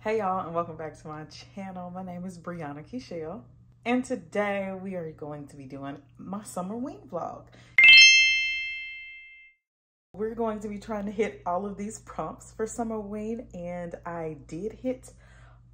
Hey y'all, and welcome back to my channel. My name is Kechelle, and today we are going to be doing my Summerween vlog. We're going to be trying to hit all of these prompts for Summerween, and I did hit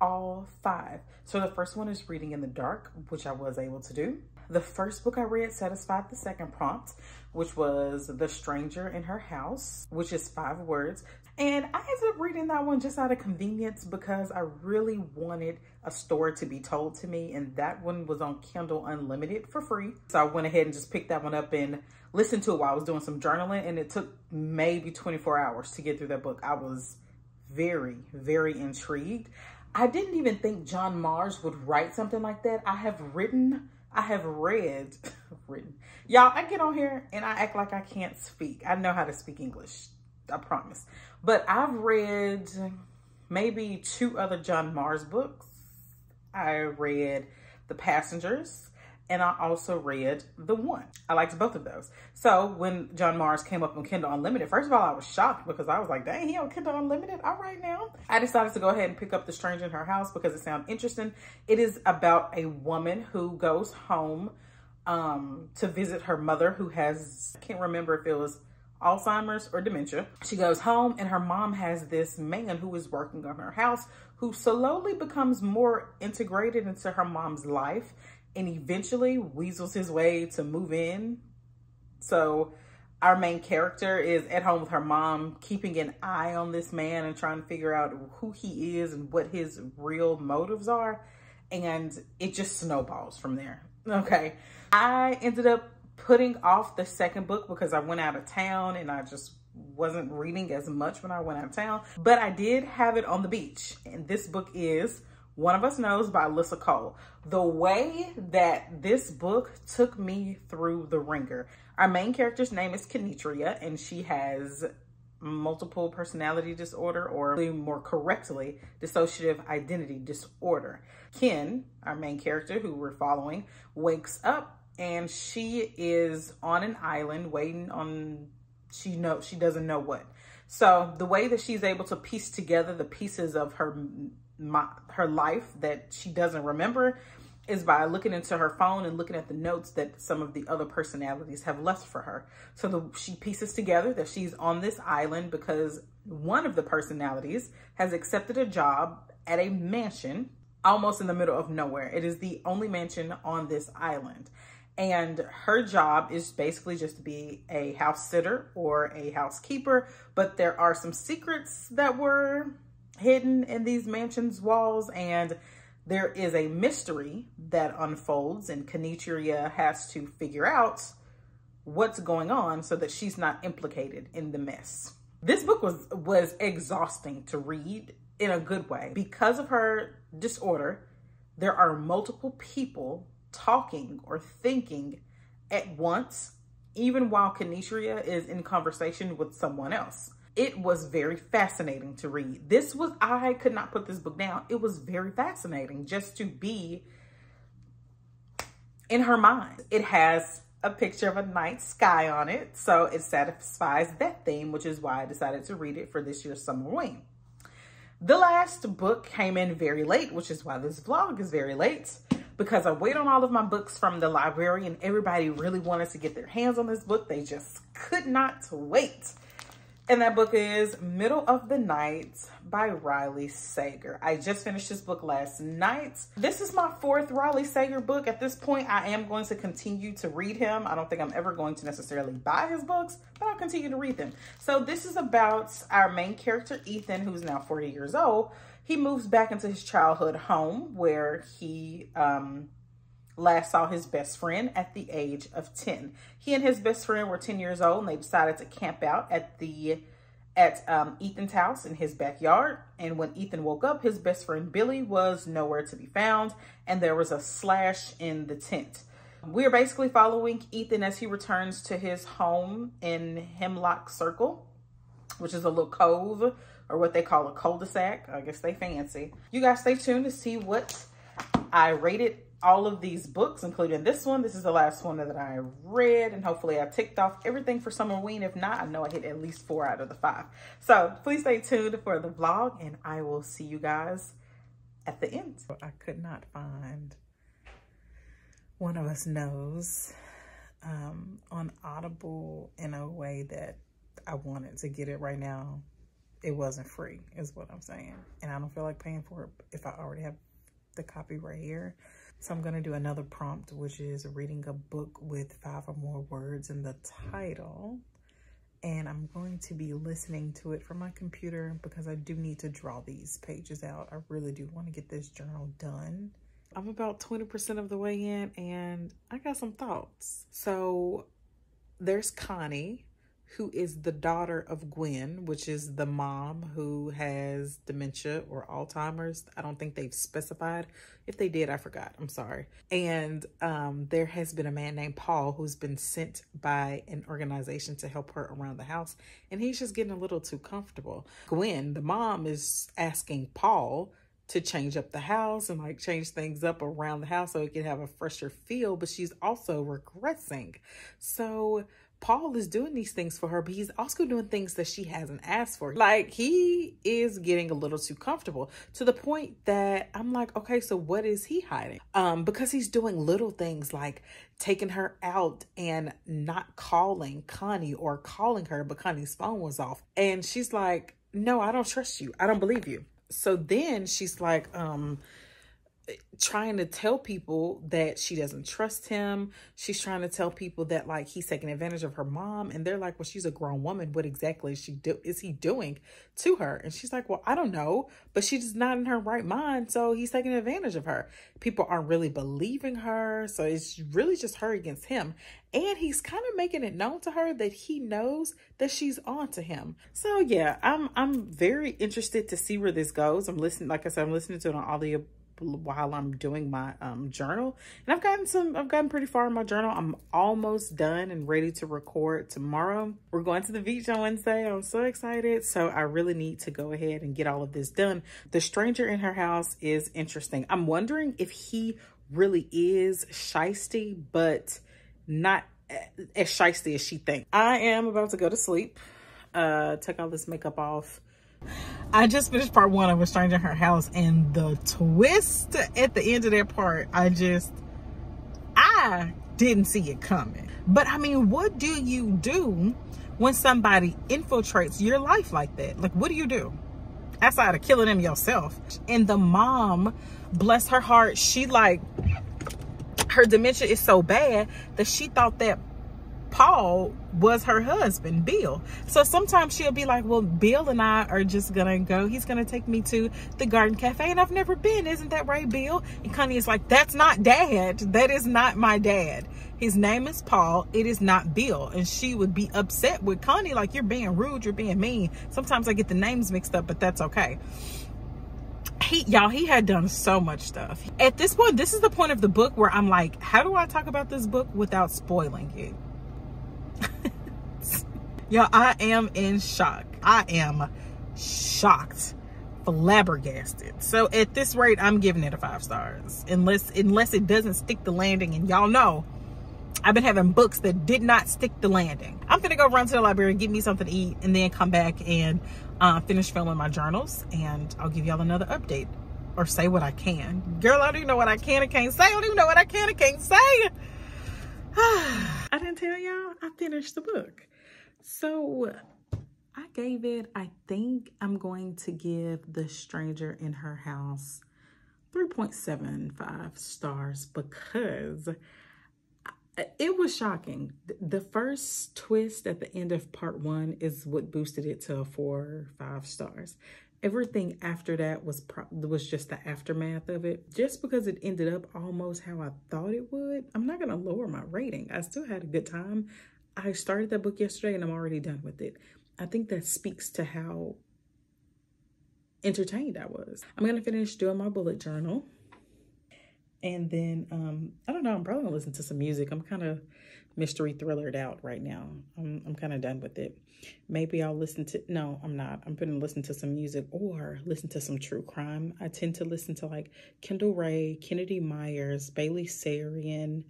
all 5. So the first one is reading in the dark, which I was able to do. The first book I read satisfied the second prompt, which was The Stranger in Her House, which is 5 words. And I ended up reading that one just out of convenience because I really wanted a story to be told to me, and that one was on Kindle Unlimited for free. So I went ahead and just picked that one up and listened to it while I was doing some journaling, and it took maybe 24 hours to get through that book. I was very, very intrigued. I didn't even think John Mars would write something like that. I have read, Y'all, I get on here and I act like I can't speak. I know how to speak English, I promise. But I've read maybe 2 other John Mars books. I read The Passengers, and I also read The One. I liked both of those. So when John Mars came up on Kindle Unlimited, first of all, I was shocked because I was like, dang, he on Kindle Unlimited? All right now. I decided to go ahead and pick up The Stranger in Her House because it sounded interesting. It is about a woman who goes home to visit her mother who has, I can't remember if it was Alzheimer's or dementia. She goes home and her mom has this man who is working on her house who slowly becomes more integrated into her mom's life and eventually weasels his way to move in. So our main character is at home with her mom, keeping an eye on this man and trying to figure out who he is and what his real motives are. And it just snowballs from there. Okay. I ended up putting off the second book because I went out of town and I just wasn't reading as much when I went out of town. But I did have it on the beach. And this book is One of Us Knows by Alyssa Cole. The way that this book took me through the ringer. Our main character's name is Kechelle, and she has multiple personality disorder, or more correctly, dissociative identity disorder. Ken, our main character who we're following, wakes up and she is on an island waiting on, she doesn't know what. So the way that she's able to piece together the pieces of her life that she doesn't remember is by looking into her phone and looking at the notes that some of the other personalities have left for her. So she pieces together that she's on this island because one of the personalities has accepted a job at a mansion almost in the middle of nowhere. It is the only mansion on this island. And her job is basically just to be a house sitter or a housekeeper. But there are some secrets that were hidden in these mansions' walls, and there is a mystery that unfolds, and Kechelle has to figure out what's going on so that she's not implicated in the mess. This book was exhausting to read in a good way. Because of her disorder, there are multiple people talking or thinking at once, even while Kechelle is in conversation with someone else. It was very fascinating to read. I could not put this book down. It was very fascinating just to be in her mind. It has a picture of a night sky on it, so it satisfies that theme, which is why I decided to read it for this year's Summerween. The last book came in very late, which is why this vlog is very late, because I wait on all of my books from the library and everybody really wanted to get their hands on this book. They just could not wait. And that book is Middle of the Night by Riley Sager. I just finished this book last night. This is my 4th Riley Sager book. At this point, I am going to continue to read him. I don't think I'm ever going to necessarily buy his books, but I'll continue to read them. So this is about our main character, Ethan, who's now 40 years old. He moves back into his childhood home where he last saw his best friend at the age of 10. He and his best friend were 10 years old, and they decided to camp out at Ethan's house in his backyard. And when Ethan woke up, his best friend Billy was nowhere to be found, and there was a slash in the tent. We're basically following Ethan as he returns to his home in Hemlock Circle, which is a little cove, or what they call a cul-de-sac. I guess they fancy. You guys stay tuned to see what I rated all of these books, including this one. This is the last one that I read, and hopefully I ticked off everything for Summerween. If not, I know I hit at least 4 out of the 5. So please stay tuned for the vlog, and I will see you guys at the end. I could not find One of Us Knows on Audible in a way that I wanted to get it right now. It wasn't free, is what I'm saying. And I don't feel like paying for it if I already have the copy right here. So I'm gonna do another prompt, which is reading a book with 5 or more words in the title. And I'm going to be listening to it from my computer because I do need to draw these pages out. I really do want to get this journal done. I'm about 20% of the way in and I got some thoughts. So there's Connie, who is the daughter of Gwen, which is the mom who has dementia or Alzheimer's. I don't think they've specified. If they did, I forgot. I'm sorry. And there has been a man named Paul who's been sent by an organization to help her around the house. And he's just getting a little too comfortable. Gwen, the mom, is asking Paul to change up the house and like change things up around the house so it can have a fresher feel. But she's also regressing. So Paul is doing these things for her, but he's also doing things that she hasn't asked for. Like, he is getting a little too comfortable to the point that I'm like, okay, so what is he hiding? Because he's doing little things like taking her out and not calling Connie or calling her, but Connie's phone was off. And she's like, no, I don't trust you. I don't believe you. So then she's like, trying to tell people that she doesn't trust him. She's trying to tell people that like he's taking advantage of her mom, and they're like, well, she's a grown woman. What exactly is he doing to her? And she's like, well, I don't know, but she's not in her right mind, so he's taking advantage of her. People aren't really believing her, so it's really just her against him. And he's kind of making it known to her that he knows that she's on to him. So yeah, I'm very interested to see where this goes. I'm listening, like I said, I'm listening to it on audio while I'm doing my journal, and I've gotten pretty far in my journal. I'm almost done and ready to record tomorrow. We're going to the beach on Wednesday. I'm so excited. So I really need to go ahead and get all of this done. The stranger in her house is interesting. I'm wondering if he really is shysty, but not as shysty as she thinks. I am about to go to sleep, take all this makeup off. I just finished part 1 of A Stranger in Her House, and the twist at the end of that part, I didn't see it coming. But I mean, what do you do when somebody infiltrates your life like that? Like, what do you do outside of killing them yourself? And the mom, bless her heart, she like, her dementia is so bad that she thought that Paul was her husband, Bill. So sometimes she'll be like, well, Bill and I are just gonna go. He's gonna take me to the Garden Cafe, and I've never been. Isn't that right, Bill? And Connie is like, that's not Dad. That is not my dad. His name is Paul. It is not Bill. And she would be upset with Connie, like, you're being rude, you're being mean. Sometimes I get the names mixed up, but that's okay. He had done so much stuff. At this point, this is the point of the book where I'm like, how do I talk about this book without spoiling it? Y'all, I am in shock. I am shocked, flabbergasted. So at this rate, I'm giving it a 5 stars, unless it doesn't stick the landing. And y'all know I've been having books that did not stick the landing. I'm gonna go run to the library and get me something to eat, and then come back and finish filming my journals, and I'll give y'all another update, or say what I can. Girl, I don't even know what I can and can't say. I don't even know what I can and can't say. I didn't tell y'all I finished the book. So I gave it, I think I'm going to give The Stranger in Her House 3.75 stars because it was shocking. The first twist at the end of part 1 is what boosted it to 4 or 5 stars. Everything after that was just the aftermath of it. Just because it ended up almost how I thought it would, I'm not going to lower my rating. I still had a good time. I started that book yesterday and I'm already done with it. I think that speaks to how entertained I was. I'm going to finish doing my bullet journal. And then, I don't know, I'm probably going to listen to some music. I'm kind of mystery thrillered out right now. I'm kind of done with it. Maybe I'll listen to, no, I'm not. I'm going to listen to some music or listen to some true crime. I tend to listen to like Kendall Ray, Kennedy Myers, Bailey Sarian.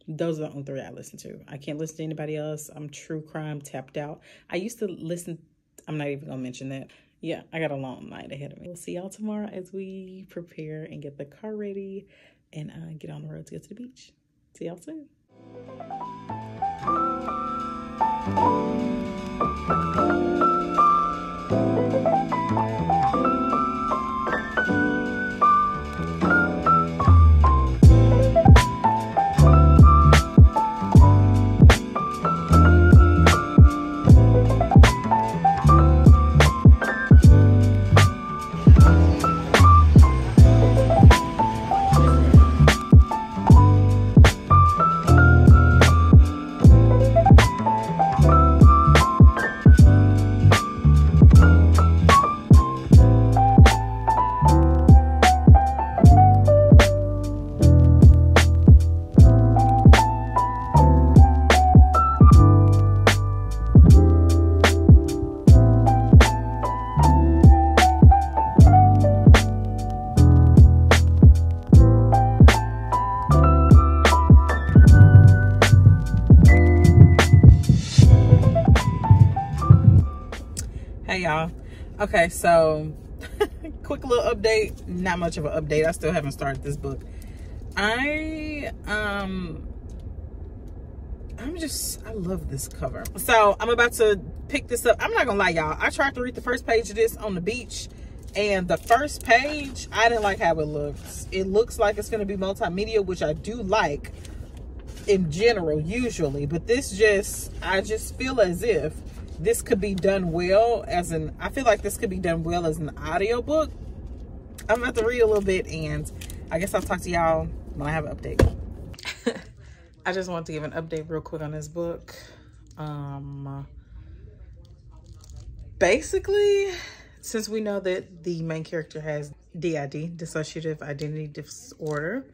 Those are the only 3 I listen to. I can't listen to anybody else. I'm true crime tapped out. I used to listen, I'm not even going to mention that. yeah, I got a long night ahead of me. We'll see y'all tomorrow as we prepare and get the car ready and get on the road to get to the beach. See y'all soon. Hey y'all. Okay, so quick little update. Not much of an update. I still haven't started this book. I love this cover. So I'm about to pick this up. I'm not gonna lie, y'all. I tried to read the first page of this on the beach, and the first page, I didn't like how it looks. It looks like it's gonna be multimedia, which I do like in general, usually, but I just feel as if this could be done well I feel like this could be done well as an audiobook. I'm about to read a little bit, and I guess I'll talk to y'all when I have an update. I just want to give an update real quick on this book. Basically, since we know that the main character has DID, dissociative identity disorder,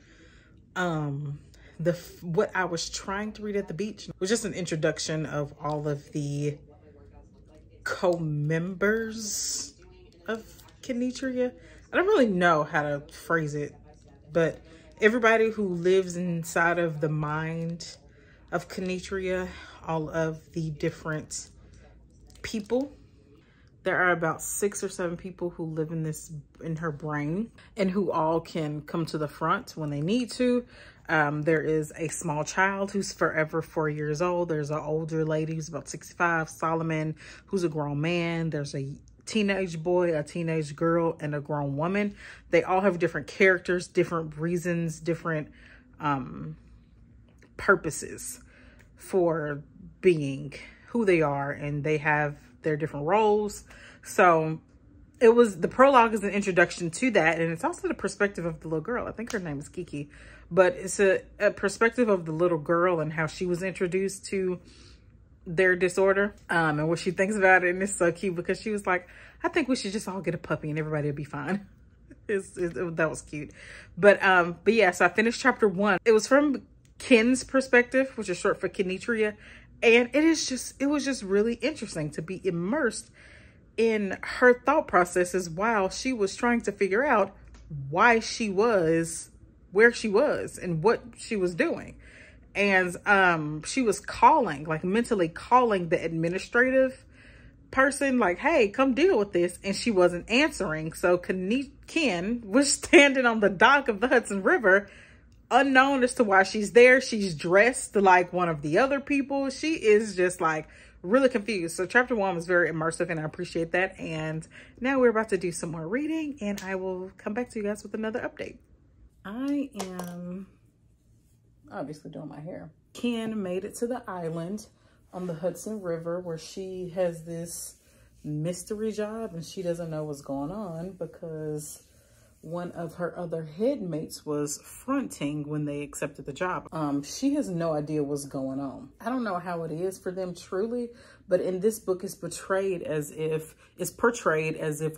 what I was trying to read at the beach was just an introduction of all of the co-members of Kechelle. I don't really know how to phrase it, but everybody who lives inside of the mind of Kechelle, all of the different people. There are about 6 or 7 people who live in her brain, and who all can come to the front when they need to. There is a small child who's forever 4 years old. There's an older lady who's about 65, Solomon, who's a grown man. There's a teenage boy, a teenage girl, and a grown woman. They all have different characters, different reasons, different purposes for being who they are, and they have their different roles. So the prologue is an introduction to that, and it's also the perspective of the little girl. I think her name is Kiki, but it's a perspective of the little girl and how she was introduced to their disorder, and what she thinks about it. And it's so cute because she was like, I think we should just all get a puppy and everybody will be fine. That was cute. But yeah, so I finished chapter 1. It was from Ken's perspective, which is short for Kechelle, and it was just really interesting to be immersed in her thought processes while she was trying to figure out why she was where she was and what she was doing. And she was mentally calling the administrative person, like, hey, come deal with this. And she wasn't answering. So Ken was standing on the dock of the Hudson River, unknown as to why she's there. She's dressed like one of the other people. She is just like really confused. So chapter 1 was very immersive, and I appreciate that. And now we're about to do some more reading, and I will come back to you guys with another update. I am obviously doing my hair. Ken made it to the island on the Hudson River where she has this mystery job, and she doesn't know what's going on because one of her other headmates was fronting when they accepted the job. She has no idea what's going on. I don't know how it is for them truly, but in this book it's portrayed as if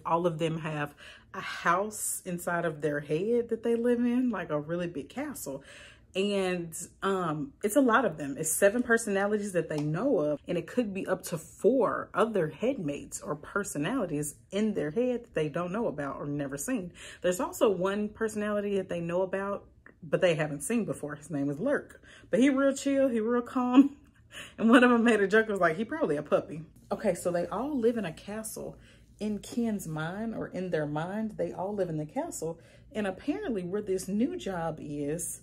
all of them have a house inside of their head that they live in, like a really big castle. And it's a lot of them. It's 7 personalities that they know of, and it could be up to 4 other headmates or personalities in their head that they don't know about or never seen. There's also one personality that they know about, but they haven't seen before. His name is Lurk, but he real chill, he real calm. And one of them made a joke, was like, he probably a puppy. Okay, so they all live in a castle in Ken's mind, or in their mind, they all live in the castle. And apparently where this new job is,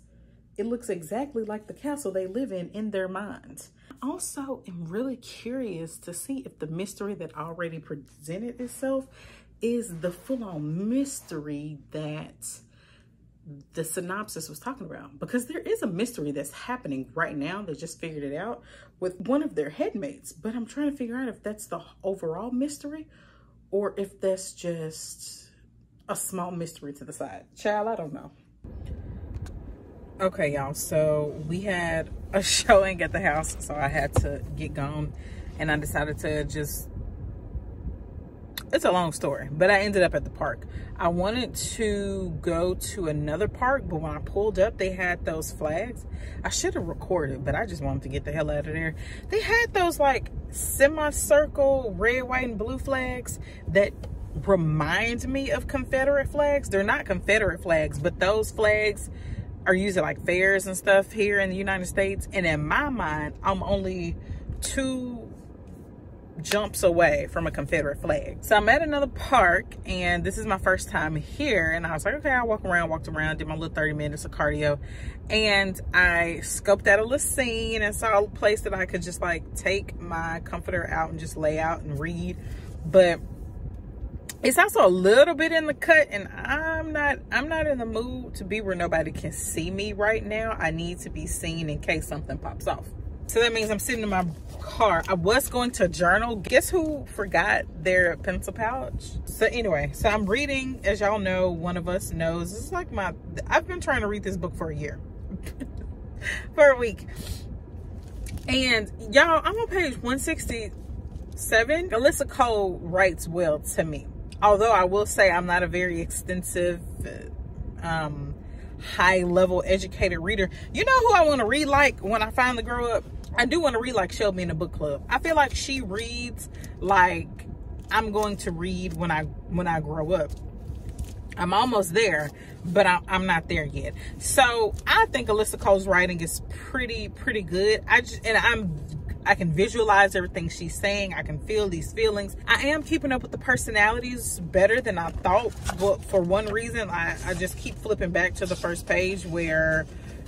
it looks exactly like the castle they live in their minds. Also, I'm really curious to see if the mystery that already presented itself is the full-on mystery that the synopsis was talking about. Because there is a mystery that's happening right now. They just figured it out with one of their headmates. But I'm trying to figure out if that's the overall mystery or if that's just a small mystery to the side. Child, I don't know. Okay, y'all, so we had a showing at the house, so I had to get gone, and I decided to just, it's a long story, but I ended up at the park. I wanted to go to another park, but when I pulled up, they had those flags. I should have recorded, but I just wanted to get the hell out of there. They had those like semicircle red, white, and blue flags that remind me of Confederate flags. They're not Confederate flags, but those flags are used at like fairs and stuff here in the United States. And in my mind, I'm only 2 jumps away from a Confederate flag. So I'm at another park, and this is my first time here. And I was like, okay, I'll walked around, did my little 30 minutes of cardio. And I scoped out a little scene and saw a place that I could just like take my comforter out and just lay out and read. But it's also a little bit in the cut, and I'm not in the mood to be where nobody can see me right now. I need to be seen in case something pops off. So that means I'm sitting in my car. I was going to journal. Guess who forgot their pencil pouch? So anyway, so I'm reading, as y'all know, one of us knows, it's like I've been trying to read this book for a year. For a week. And y'all, I'm on page 167. Alyssa Cole writes well to me. Although I will say I'm not a very extensive, high-level educated reader. You know who I want to read like when I finally grow up? I do want to read like Shelby in the book club. I feel like she reads like I'm going to read when I grow up. I'm almost there, but I'm not there yet. So I think Alyssa Cole's writing is pretty good. I can visualize everything she's saying. I can feel these feelings. I am keeping up with the personalities better than I thought, but for one reason, I just keep flipping back to the first page where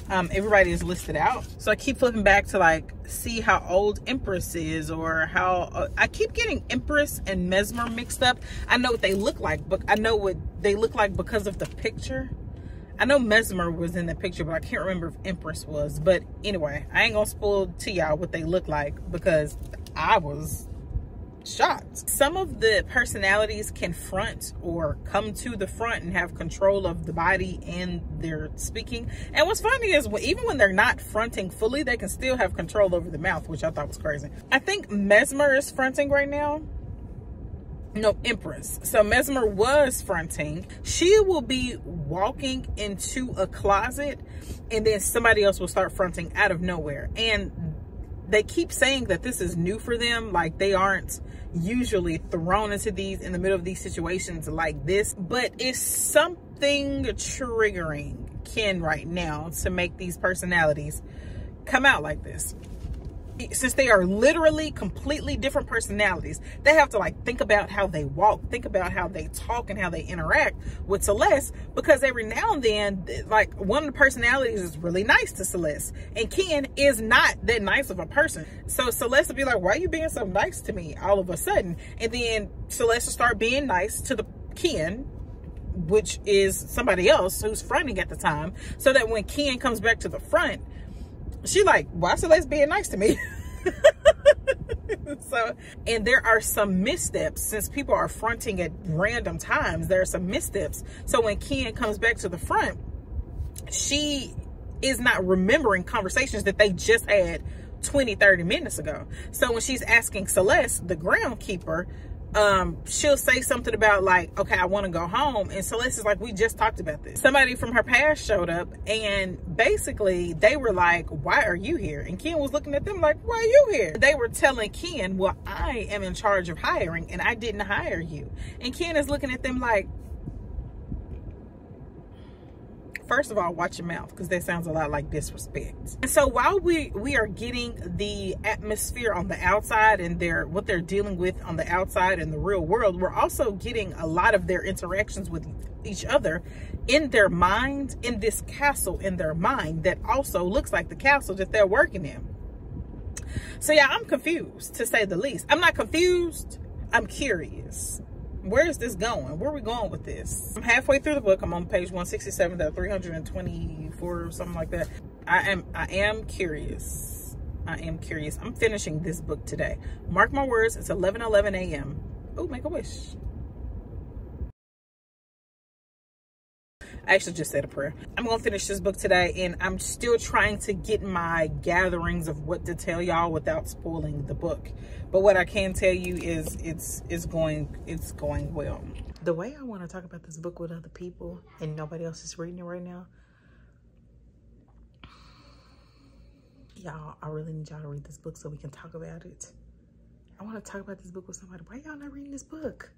everybody is listed out. So I keep flipping back to like see how old Empress is, or how I keep getting Empress and Mesmer mixed up. I know what they look like, but I know what they look like because of the picture. I know Mesmer was in the picture, but I can't remember if Empress was. But anyway, I ain't gonna spoil to y'all what they look like because I was shocked. Some of the personalities can front or come to the front and have control of the body and their speaking. And what's funny is even when they're not fronting fully, they can still have control over the mouth, which I thought was crazy. I think Mesmer is fronting right now. No, Empress. So Mesmer was fronting. She will be walking into a closet and then somebody else will start fronting out of nowhere. And they keep saying that this is new for them. Like they aren't usually thrown into in the middle of these situations like this. But it's something triggering Ken right now to make these personalities come out like this. Since they are literally completely different personalities, they have to like think about how they walk, think about how they talk and how they interact with Celeste, because every now and then, like one of the personalities is really nice to Celeste and Ken is not that nice of a person. So Celeste will be like, why are you being so nice to me all of a sudden? And then Celeste will start being nice to the Ken, which is somebody else who's fronting at the time, so that when Ken comes back to the front, she like, why Celeste being nice to me? So, and there are some missteps since people are fronting at random times. There are some missteps. So when Ken comes back to the front, she is not remembering conversations that they just had 20-30 minutes ago. So when she's asking Celeste, the groundkeeper, she'll say something about like, okay, I want to go home. And Celeste is like, we just talked about this. Somebody from her past showed up and basically they were like, why are you here? And Ken was looking at them like, why are you here? They were telling Ken, well, I am in charge of hiring and I didn't hire you. And Ken is looking at them like, first of all, watch your mouth, because that sounds a lot like disrespect. And so while we are getting the atmosphere on the outside and what they're dealing with on the outside in the real world, we're also getting a lot of their interactions with each other in their mind, in this castle in their mind that also looks like the castle that they're working in. So yeah, I'm confused, to say the least. I'm not confused, I'm curious. Where is this going? Where are we going with this? I'm halfway through the book. I'm on page 167, to 324 or something like that. I am curious. I am curious. I'm finishing this book today. Mark my words, it's 11:11 a.m. Oh, make a wish. I actually just said a prayer. I'm gonna finish this book today, and I'm still trying to get my gatherings of what to tell y'all without spoiling the book. But what I can tell you is it's going well. The way I want to talk about this book with other people and nobody else is reading it right now, y'all, I really need y'all to read this book so we can talk about it. I want to talk about this book with somebody. Why y'all not reading this book?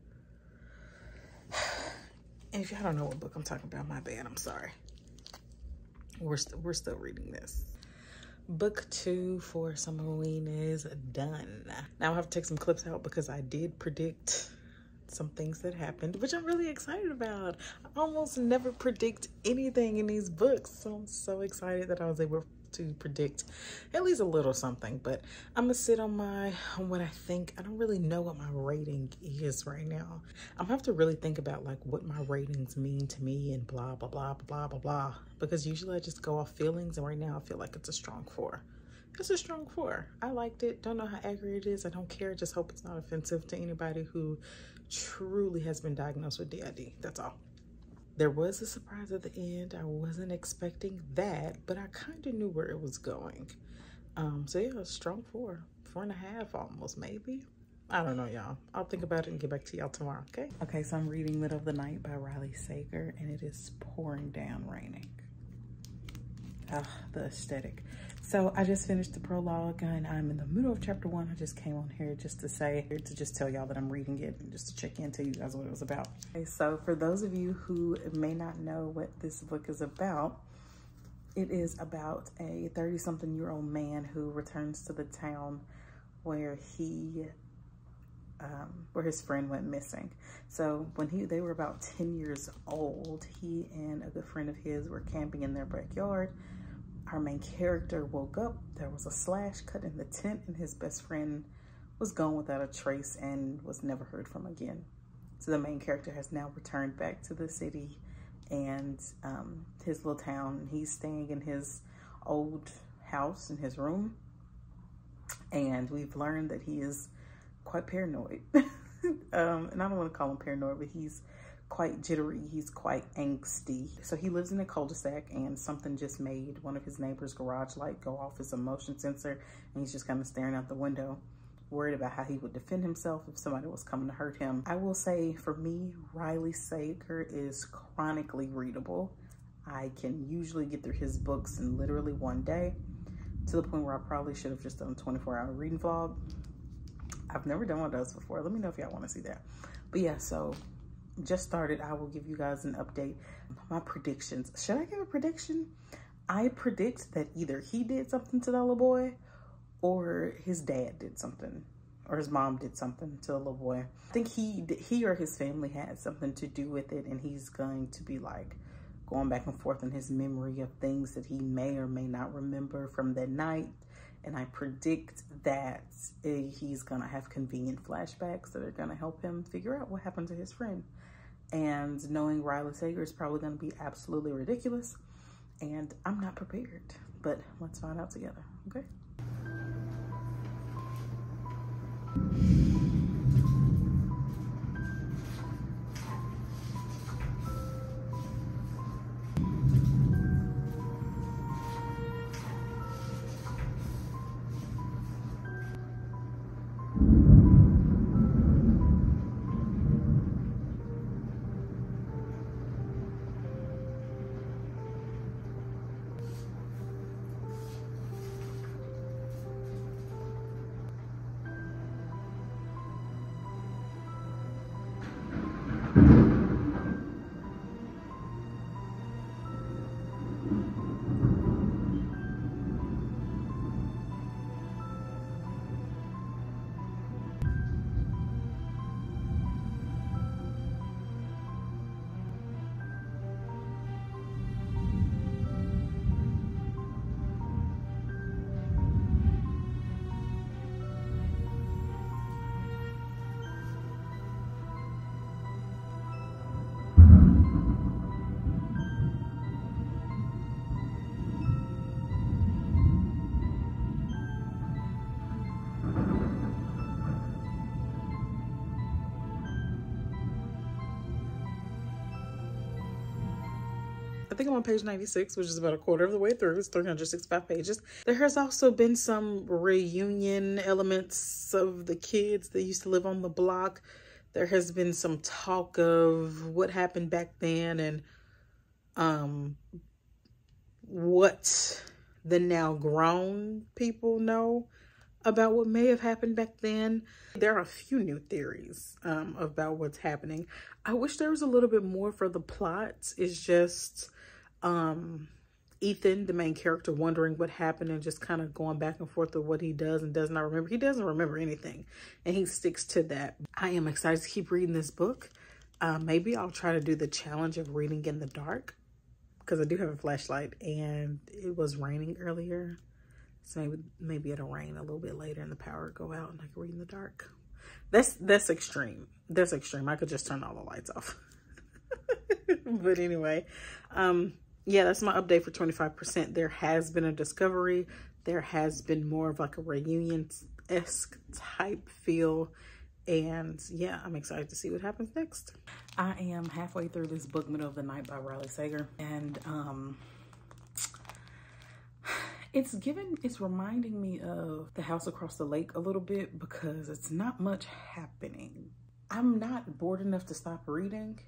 And if y'all don't know what book I'm talking about, my bad, I'm sorry. We're still reading this. Book 2 for Summerween is done. Now I have to take some clips out because I did predict some things that happened, which I'm really excited about. I almost never predict anything in these books, so I'm so excited that I was able to predict at least a little something. But I'm gonna sit on what I think. I don't really know what my rating is right now. I'm gonna have to really think about like what my ratings mean to me and blah blah blah blah blah blah, because usually I just go off feelings, and right now I feel like it's a strong 4. It's a strong 4. I liked it. Don't know how accurate it is. I don't care. Just hope it's not offensive to anybody who truly has been diagnosed with DID. That's all. There was a surprise at the end. I wasn't expecting that, but I kind of knew where it was going. So yeah, a strong 4, 4.5 almost, maybe. I don't know, y'all. I'll think about it and get back to y'all tomorrow, okay? Okay, so I'm reading Middle of the Night by Riley Sager, and it is pouring down raining. Ah, the aesthetic. So I just finished the prologue, and I'm in the middle of chapter 1. I just came on here just to tell y'all that I'm reading it and just to check in, tell you guys what it was about. Okay, so for those of you who may not know what this book is about, it is about a 30-something-year-old man who returns to the town where his friend went missing. So when they were about 10 years old, he and a good friend of his were camping in their backyard. Our main character woke up, there was a slash cut in the tent, and his best friend was gone without a trace and was never heard from again. So the main character has now returned back to the city and his little town. He's staying in his old house in his room, and we've learned that he is quite paranoid. And I don't want to call him paranoid, but he's quite jittery, he's quite angsty. So he lives in a cul-de-sac, and something just made one of his neighbor's garage light go off as a motion sensor, and he's just kind of staring out the window, worried about how he would defend himself if somebody was coming to hurt him. I will say, for me, Riley Sager is chronically readable. I can usually get through his books in literally one day, to the point where I probably should have just done a 24-hour reading vlog. I've never done one of those before. Let me know if y'all want to see that. But yeah, so just started. I will give you guys an update. My predictions. Should I give a prediction? I predict that either he did something to the little boy, or his dad did something, or his mom did something to the little boy. I think he or his family had something to do with it, and he's going to be like going back and forth in his memory of things that he may or may not remember from that night. And I predict that he's gonna have convenient flashbacks that are gonna help him figure out what happened to his friend. And knowing Riley Sager is probably gonna be absolutely ridiculous, and I'm not prepared, but let's find out together, okay? I think I'm on page 96, which is about a quarter of the way through. It's 365 pages. There has also been some reunion elements of the kids that used to live on the block. There has been some talk of what happened back then and what the now grown people know about what may have happened back then. There are a few new theories about what's happening. I wish there was a little bit more for the plot. It's just Ethan, the main character, wondering what happened and just kind of going back and forth with what he does and does not remember. He doesn't remember anything, and he sticks to that. I am excited to keep reading this book. Maybe I'll try to do the challenge of reading in the dark, because I do have a flashlight and it was raining earlier. So maybe it'll rain a little bit later and the power will go out and I can read in the dark. That's extreme. That's extreme. I could just turn all the lights off. But anyway, yeah, that's my update for 25%. There has been a discovery. There has been more of like a reunion-esque type feel. And yeah, I'm excited to see what happens next. I am halfway through this book, Middle of the Night by Riley Sager. And it's reminding me of The House Across the Lake a little bit, because it's not much happening. I'm not bored enough to stop reading.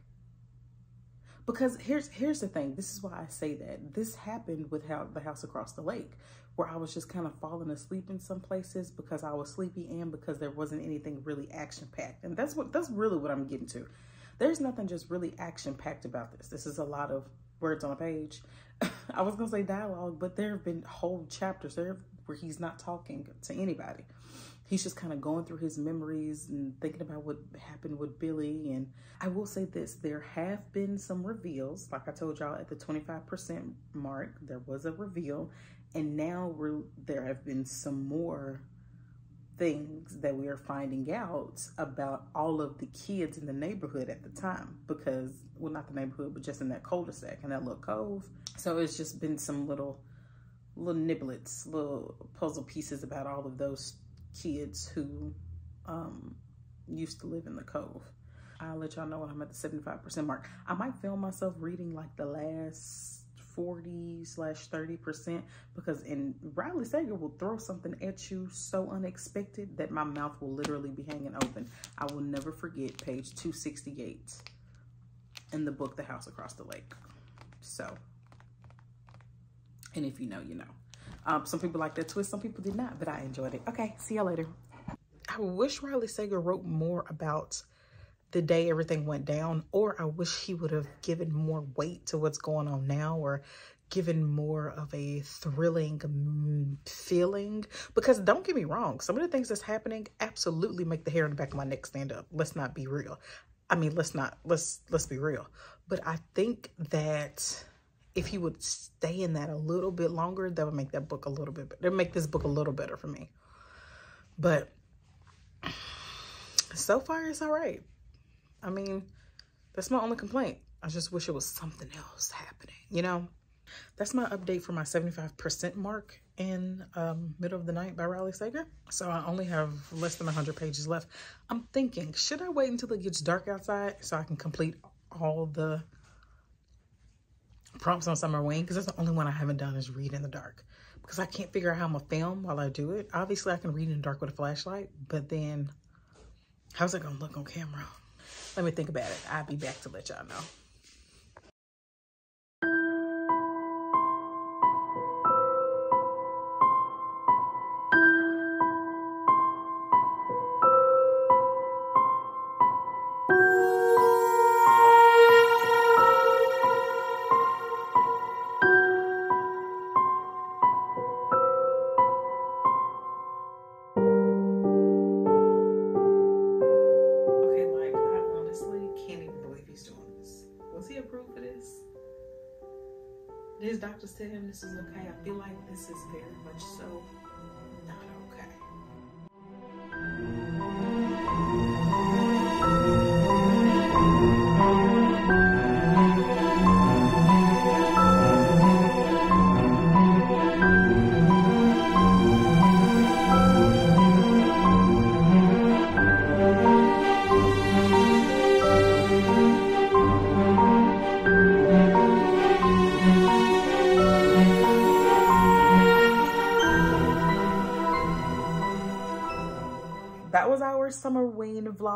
Because here's the thing. This is why I say that. This happened with The House Across the Lake, where I was just kind of falling asleep in some places because I was sleepy and because there wasn't anything really action-packed. And that's really what I'm getting to. There's nothing just really action-packed about this. This is a lot of words on a page. I was going to say dialogue, but there have been whole chapters there where he's not talking to anybody. He's just kind of going through his memories and thinking about what happened with Billy. And I will say this, there have been some reveals. Like I told y'all, at the 25% mark, there was a reveal. And now there have been some more things that we are finding out about all of the kids in the neighborhood at the time. Because, well, not the neighborhood, but just in that cul-de-sac, in that little cove. So it's just been some little niblets, little puzzle pieces about all of those kids who used to live in the cove. I'll let y'all know when I'm at the 75% mark. I might film myself reading like the last 40/30%, because Riley Sager will throw something at you so unexpected that my mouth will literally be hanging open. I will never forget page 268 in the book The House Across the Lake. So, and if you know, you know. Some people like that twist, some people did not, but I enjoyed it. Okay, see y'all later. I wish Riley Sager wrote more about the day everything went down, or I wish he would have given more weight to what's going on now, or given more of a thrilling feeling. Because don't get me wrong, some of the things that's happening absolutely make the hair on the back of my neck stand up. Let's not be real. I mean, let's be real. But I think that if he would stay in that a little bit longer, that would make that book a little bit better. That would make this book a little better for me. But so far, it's all right. I mean, that's my only complaint. I just wish it was something else happening, you know? That's my update for my 75% mark in Middle of the Night by Riley Sager. So I only have less than 100 pages left. I'm thinking, should I wait until it gets dark outside so I can complete all the prompts on Summerween? Because that's the only one I haven't done is read in the dark. Because I can't figure out how I'm gonna film while I do it. Obviously, I can read in the dark with a flashlight, but then how's it gonna look on camera? Let me think about it. I'll be back to let y'all know. His doctors tell him this is okay. I feel like this is very much so not okay.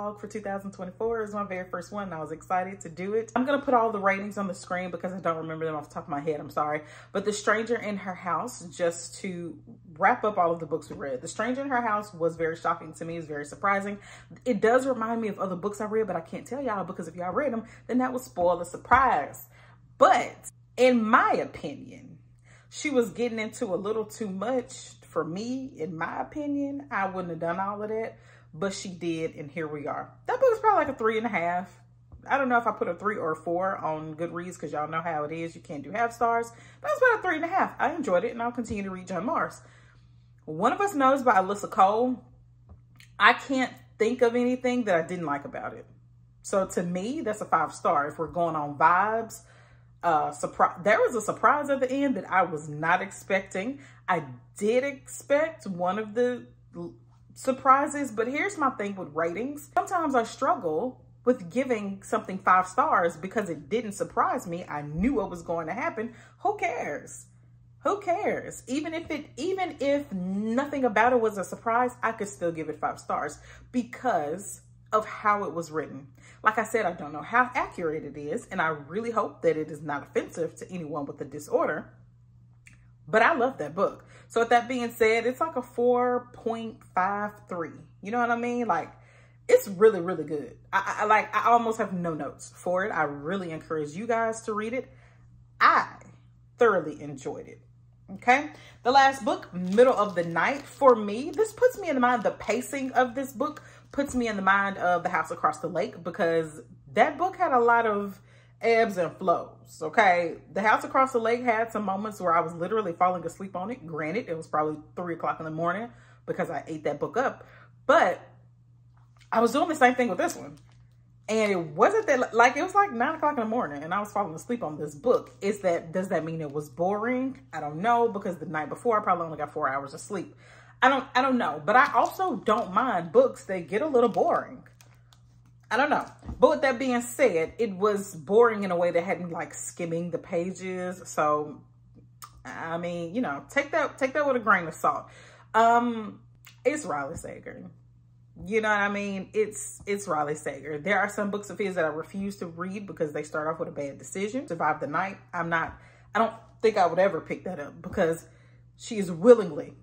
vlog for 2024. It was my very first one and I was excited to do it. I'm gonna put all the ratings on the screen because I don't remember them off the top of my head, I'm sorry. But The Stranger in Her House, just to wrap up all of the books we read. The Stranger in Her House was very shocking to me, it's very surprising. It does remind me of other books I read, but I can't tell y'all because if y'all read them, then that would spoil the surprise. But in my opinion, she was getting into a little too much for me. In my opinion, I wouldn't have done all of that, but she did, and here we are. That book is probably like a 3.5. I don't know if I put a 3 or a 4 on Goodreads because y'all know how it is. You can't do half stars, but it's about a 3.5. I enjoyed it, and I'll continue to read John Mars. One of Us Knows by Alyssa Cole. I can't think of anything that I didn't like about it. So to me, that's a 5-star. If we're going on vibes, there was a surprise at the end that I was not expecting. I did expect one of the surprises, but here's my thing with ratings. Sometimes I struggle with giving something 5 stars because it didn't surprise me. I knew what was going to happen. Who cares? Who cares? Even if nothing about it was a surprise, I could still give it 5 stars because of how it was written. Like I said, I don't know how accurate it is, and I really hope that it is not offensive to anyone with a disorder, but I love that book. So with that being said, it's like a 4.53. You know what I mean? Like, it's really, really good. I almost have no notes for it. I really encourage you guys to read it. I thoroughly enjoyed it. Okay, the last book, Middle of the Night. For me, this puts me in the mind, the pacing of this book puts me in the mind of The House Across the Lake, because that book had a lot of ebbs and flows, okay? The House Across the Lake had some moments where I was literally falling asleep on it. Granted, it was probably 3 o'clock in the morning because I ate that book up, but I was doing the same thing with this one. And it wasn't that, like, it was like 9 o'clock in the morning and I was falling asleep on this book. Does that mean it was boring? I don't know, because the night before I probably only got 4 hours of sleep. I don't know, but I also don't mind books that get a little boring. I don't know. But with that being said, it was boring in a way that had me like skimming the pages. So, I mean, you know, take that with a grain of salt. It's Riley Sager. You know what I mean? It's Riley Sager. There are some books of his that I refuse to read because they start off with a bad decision. Survive the Night. I don't think I would ever pick that up because she is willingly.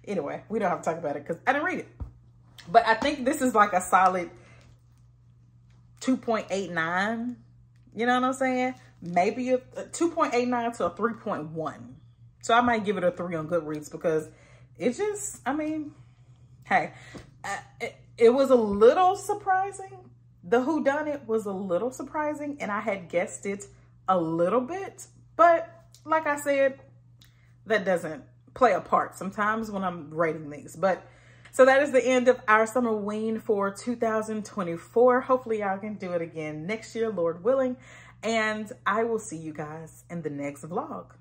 Anyway, we don't have to talk about it because I didn't read it. But I think this is like a solid 2.89. You know what I'm saying? Maybe a 2.89 to a 3.1. So I might give it a 3 on Goodreads because it just, I mean, hey, it was a little surprising. The whodunit was a little surprising and I had guessed it a little bit. But like I said, that doesn't play a part sometimes when I'm rating these. But so that is the end of our Summerween for 2024. Hopefully y'all can do it again next year, Lord willing. And I will see you guys in the next vlog.